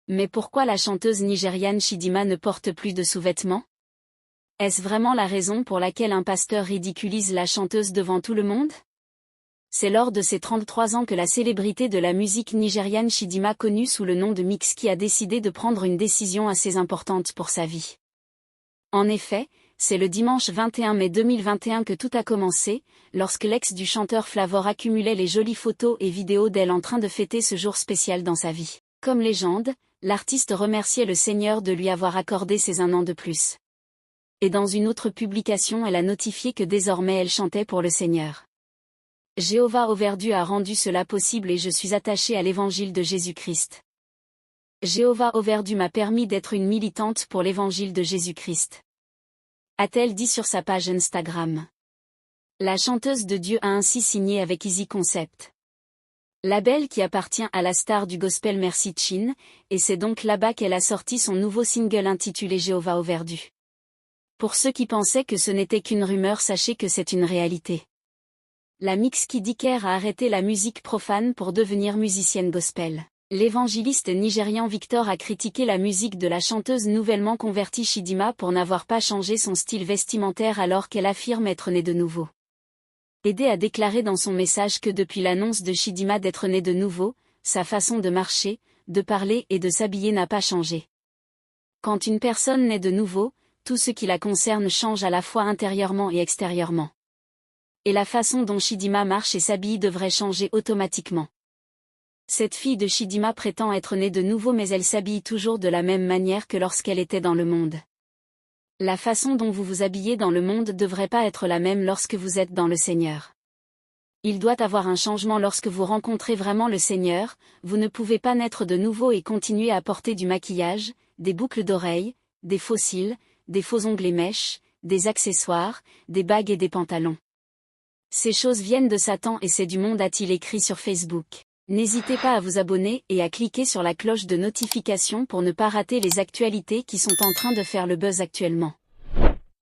Mais pourquoi la chanteuse nigériane Chidinma ne porte plus de sous-vêtements? Est-ce vraiment la raison pour laquelle un pasteur ridiculise la chanteuse devant tout le monde? C'est lors de ses 33 ans que la célébrité de la musique nigériane Chidinma, connue sous le nom de Mixky, a décidé de prendre une décision assez importante pour sa vie. En effet, c'est le dimanche 21 mai 2021 que tout a commencé, lorsque l'ex du chanteur Flavor accumulait les jolies photos et vidéos d'elle en train de fêter ce jour spécial dans sa vie. Comme légende, l'artiste remerciait le Seigneur de lui avoir accordé ces 1 an de plus. Et dans une autre publication, elle a notifié que désormais elle chantait pour le Seigneur. Jéhovah Overdu a rendu cela possible et je suis attachée à l'évangile de Jésus-Christ. Jéhovah Overdu m'a permis d'être une militante pour l'évangile de Jésus-Christ, a-t-elle dit sur sa page Instagram. La chanteuse de Dieu a ainsi signé avec Easy Concept, label qui appartient à la star du gospel Mercy Chin, et c'est donc là-bas qu'elle a sorti son nouveau single intitulé Jéhovah Overdu. Pour ceux qui pensaient que ce n'était qu'une rumeur, sachez que c'est une réalité. La Mixky Diker a arrêté la musique profane pour devenir musicienne gospel. L'évangéliste nigérian Victor a critiqué la musique de la chanteuse nouvellement convertie Chidinma pour n'avoir pas changé son style vestimentaire alors qu'elle affirme être née de nouveau. Aidé a déclaré dans son message que depuis l'annonce de Chidinma d'être née de nouveau, sa façon de marcher, de parler et de s'habiller n'a pas changé. Quand une personne naît de nouveau, tout ce qui la concerne change à la fois intérieurement et extérieurement. Et la façon dont Chidinma marche et s'habille devrait changer automatiquement. Cette fille de Chidinma prétend être née de nouveau, mais elle s'habille toujours de la même manière que lorsqu'elle était dans le monde. La façon dont vous vous habillez dans le monde devrait pas être la même lorsque vous êtes dans le Seigneur. Il doit avoir un changement lorsque vous rencontrez vraiment le Seigneur. Vous ne pouvez pas naître de nouveau et continuer à porter du maquillage, des boucles d'oreilles, des faux cils, des faux ongles et mèches, des accessoires, des bagues et des pantalons. Ces choses viennent de Satan et c'est du monde, a-t-il écrit sur Facebook. N'hésitez pas à vous abonner et à cliquer sur la cloche de notification pour ne pas rater les actualités qui sont en train de faire le buzz actuellement.